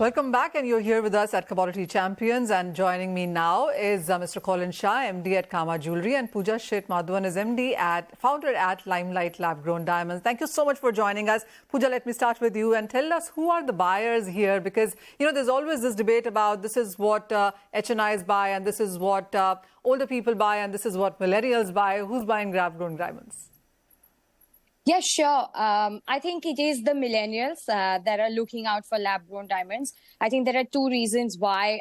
Welcome back, and you're here with us at Commodity Champions. And joining me now is Mr. Colin Shah, MD at Kama Jewelry, and Pooja Sheth-Madhavan is founder at Limelight Lab Grown Diamonds. Thank you so much for joining us. Pooja, let me start with you and tell us who are the buyers here, because there's always this debate about this is what HNIs buy and this is what older people buy and this is what millennials buy. Who's buying lab grown diamonds? Yeah, sure. I think it is the millennials that are looking out for lab-grown diamonds. I think there are two reasons why,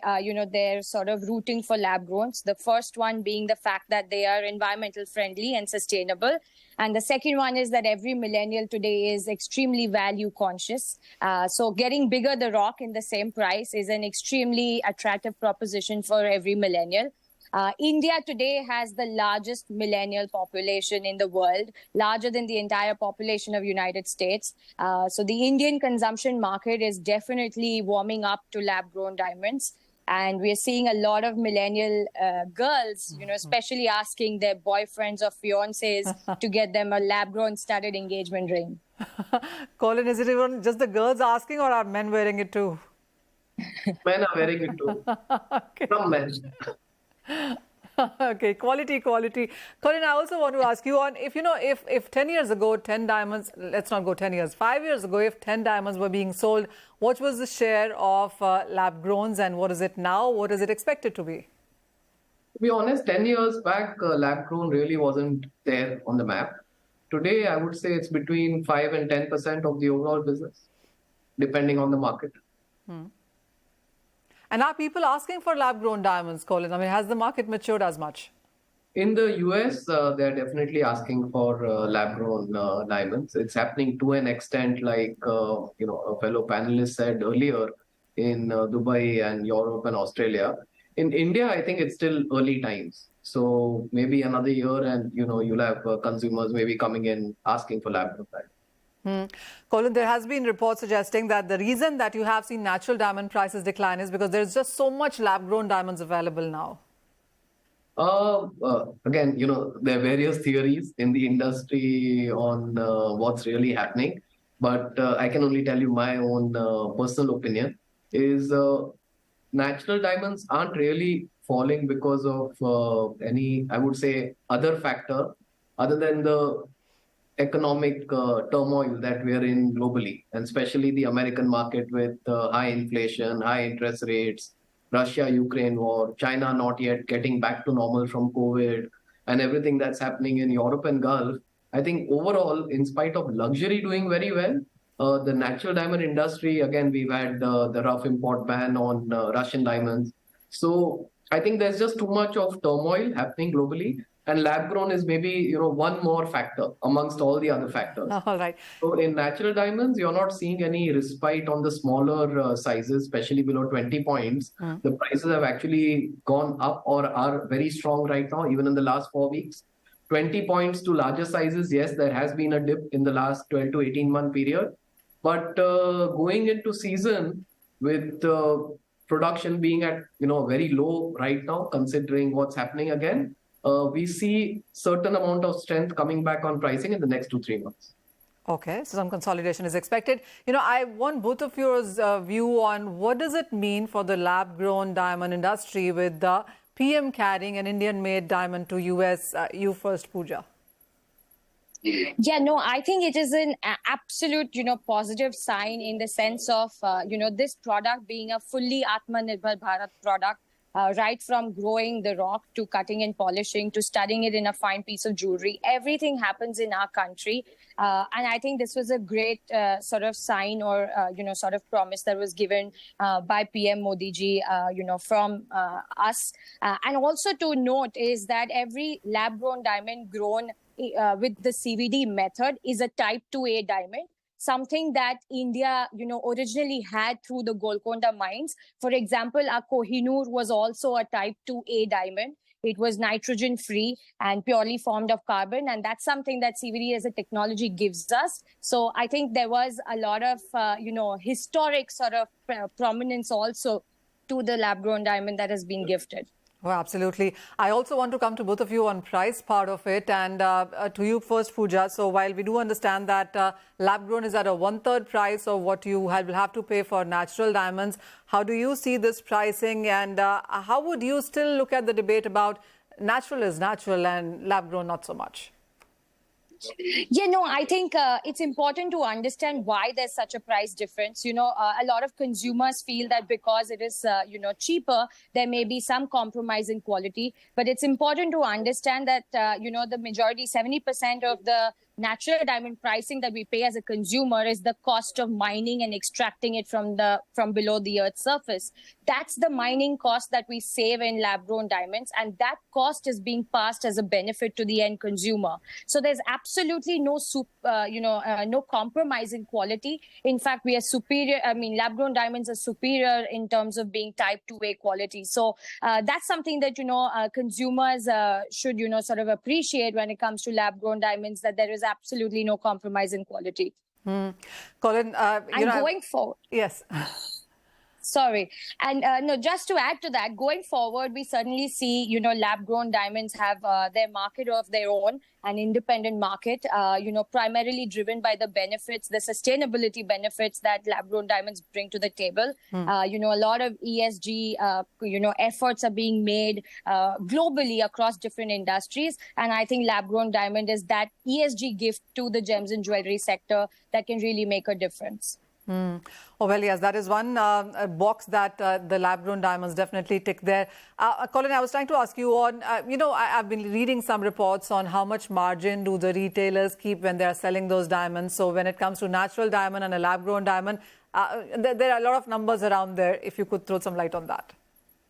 they're sort of rooting for lab-growns. The first one being the fact that they are environmental friendly and sustainable. And the second one is that every millennial today is extremely value conscious. So getting bigger the rock in the same price is an extremely attractive proposition for every millennial. India today has the largest millennial population in the world, larger than the entire population of United States. So the Indian consumption market is definitely warming up to lab-grown diamonds. And we're seeing a lot of millennial girls, especially asking their boyfriends or fiancés to get them a lab-grown studded engagement ring. Colin, is it even just the girls asking, or are men wearing it too? Men are wearing it too. Okay. Some men. Okay, quality. Colin, I also want to ask you on if 10 years ago, 10 diamonds, let's not go 10 years, 5 years ago, if 10 diamonds were being sold, what was the share of lab growns and what is it now? What is it expected to be? To be honest, 10 years back, lab grown really wasn't there on the map. Today, I would say it's between 5 and 10% of the overall business, depending on the market. And are people asking for lab-grown diamonds, Colin? I mean, has the market matured as much? In the US, they're definitely asking for lab-grown diamonds. It's happening to an extent, like a fellow panelist said earlier, in Dubai and Europe and Australia. In India, I think it's still early times. So maybe another year, and you'll have consumers maybe coming in asking for lab-grown diamonds. Colin, there has been reports suggesting that the reason that you have seen natural diamond prices decline is because there's just so much lab-grown diamonds available now. Again, there are various theories in the industry on what's really happening. But I can only tell you my own personal opinion is natural diamonds aren't really falling because of any, I would say, other factor other than the economic turmoil that we are in globally, and especially the American market with high inflation, high interest rates, Russia-Ukraine war, China not yet getting back to normal from COVID, and everything that's happening in Europe and Gulf. I think overall, in spite of luxury doing very well, the natural diamond industry, again, we've had the rough import ban on Russian diamonds. So I think there's just too much of turmoil happening globally. And lab-grown is maybe, one more factor amongst all the other factors. All right. So in natural diamonds, you're not seeing any respite on the smaller sizes, especially below 20 points. The prices have actually gone up or are very strong right now, even in the last 4 weeks. 20 points to larger sizes, yes, there has been a dip in the last 12 to 18 month period. But going into season with production being at, very low right now, considering what's happening again, we see certain amount of strength coming back on pricing in the next 2-3 months. Okay, so some consolidation is expected. I want both of yours view on what does it mean for the lab-grown diamond industry with the PM carrying an Indian-made diamond to US. You first, Pooja. Yeah, no, I think it is an absolute, positive sign in the sense of, this product being a fully Atmanirbhar Bharat product. Right from growing the rock to cutting and polishing to studying it in a fine piece of jewelry. Everything happens in our country. And I think this was a great sort of sign or, sort of promise that was given by PM Modi ji, from us. And also to note is that every lab-grown diamond grown with the CVD method is a type 2A diamond. Something that India, originally had through the Golconda mines. For example, our Kohinoor was also a type 2A diamond. It was nitrogen free and purely formed of carbon. And that's something that CVD as a technology gives us. So I think there was a lot of, historic sort of prominence also to the lab-grown diamond that has been gifted. Oh, absolutely. I also want to come to both of you on price part of it, and to you first, Pooja. So while we do understand that lab-grown is at a one-third price of what you will have to pay for natural diamonds, how do you see this pricing, and how would you still look at the debate about natural is natural and lab-grown not so much? Yeah, no, I think it's important to understand why there's such a price difference. A lot of consumers feel that because it is, cheaper, there may be some compromise in quality. But it's important to understand that, the majority, 70% of the natural diamond pricing that we pay as a consumer is the cost of mining and extracting it from below the earth's surface. That's the mining cost that we save in lab-grown diamonds, and that cost is being passed as a benefit to the end consumer. So there's absolutely no compromise in quality. In fact, we are superior. I mean, lab-grown diamonds are superior in terms of being Type 2A quality. So that's something that consumers should sort of appreciate when it comes to lab-grown diamonds, that there is absolutely no compromise in quality. Colin, going forward. Yes. Sorry. And no, just to add to that, going forward, we certainly see, lab-grown diamonds have their market of their own, an independent market, primarily driven by the benefits, the sustainability benefits that lab-grown diamonds bring to the table. A lot of ESG, efforts are being made globally across different industries. And I think lab-grown diamond is that ESG gift to the gems and jewelry sector that can really make a difference. Oh, well, yes, that is one box that the lab-grown diamonds definitely tick there. Colin, I was trying to ask you on, I've been reading some reports on how much margin do the retailers keep when they're selling those diamonds. So when it comes to natural diamond and a lab-grown diamond, there are a lot of numbers around there. If you could throw some light on that.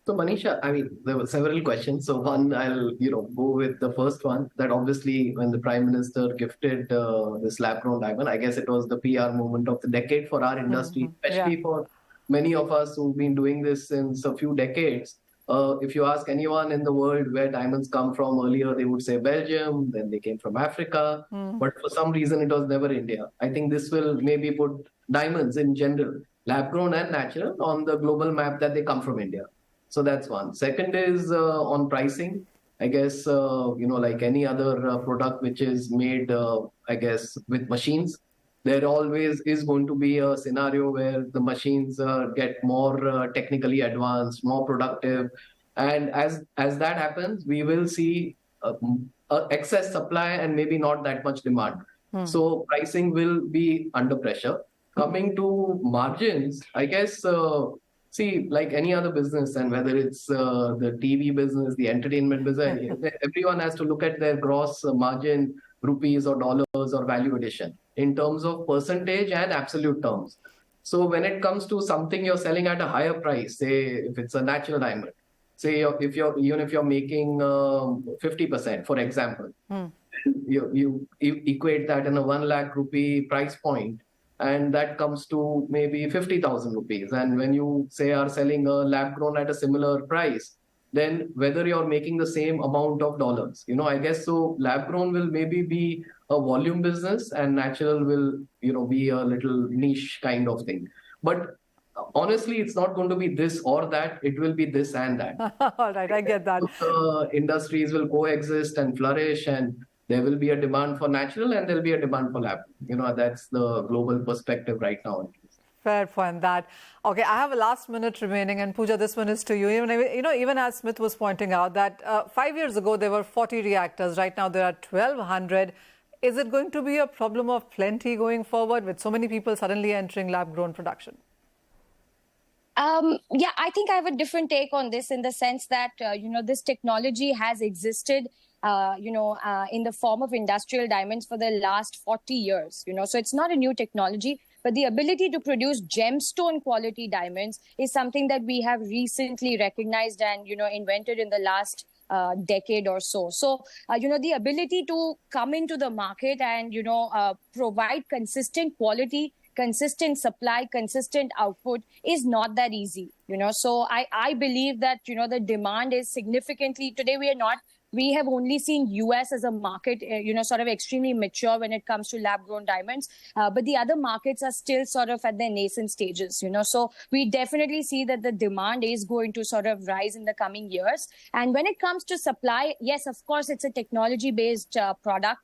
So Manisha, I mean, there were several questions. So one, I'll go with the first one. That obviously, when the Prime Minister gifted this lab-grown diamond, I guess it was the PR movement of the decade for our industry, especially for many of us who've been doing this since a few decades. If you ask anyone in the world where diamonds come from earlier, they would say Belgium. Then they came from Africa, but for some reason it was never India. I think this will maybe put diamonds in general, lab-grown and natural, on the global map that they come from India. So that's one. Second is on pricing. I guess, like any other product which is made, I guess, with machines, there always is going to be a scenario where the machines get more technically advanced, more productive. And as that happens, we will see excess supply and maybe not that much demand. So pricing will be under pressure. Coming to margins, I guess, see, like any other business, and whether it's the TV business, the entertainment business, everyone has to look at their gross margin, rupees or dollars or value addition in terms of percentage and absolute terms. So when it comes to something you're selling at a higher price, say if it's a natural diamond, say if you're making 50%, for example, you equate that in a 1 lakh rupee price point, and that comes to maybe 50,000 rupees. And when you say are selling a lab grown at a similar price, then whether you're making the same amount of dollars, I guess so lab grown will maybe be a volume business and natural will, be a little niche kind of thing. But honestly, it's not going to be this or that. It will be this and that. All right, I get that. Industries will coexist and flourish, and there will be a demand for natural and there'll be a demand for lab. That's the global perspective right now. Fair point that. Okay, I have a last minute remaining, and Pooja, this one is to you. Even as Smith was pointing out that 5 years ago there were 40 reactors. Right now there are 1,200. Is it going to be a problem of plenty going forward with so many people suddenly entering lab-grown production? I think I have a different take on this in the sense that, this technology has existed in the form of industrial diamonds for the last 40 years, so it's not a new technology, but the ability to produce gemstone quality diamonds is something that we have recently recognized and, invented in the last decade or so. So, the ability to come into the market and, provide consistent quality, consistent supply, consistent output is not that easy, So I believe that, the demand is significantly, today we are not we have only seen US as a market, sort of extremely mature when it comes to lab-grown diamonds. But the other markets are still sort of at their nascent stages, So we definitely see that the demand is going to sort of rise in the coming years. And when it comes to supply, yes, of course, it's a technology-based product.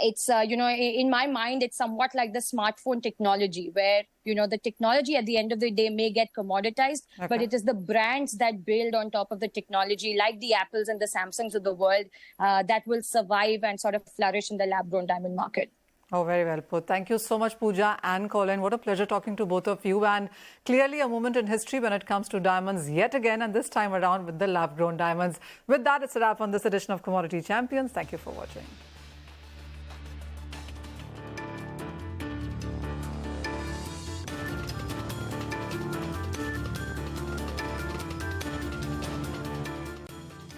It's, in my mind, it's somewhat like the smartphone technology where, the technology at the end of the day may get commoditized, but it is the brands that build on top of the technology, like the Apples and the Samsungs of the world, that will survive and sort of flourish in the lab-grown diamond market. Oh, very well put. Thank you so much, Pooja and Colin. What a pleasure talking to both of you. And clearly a moment in history when it comes to diamonds yet again, and this time around with the lab-grown diamonds. With that, it's a wrap on this edition of Commodity Champions. Thank you for watching.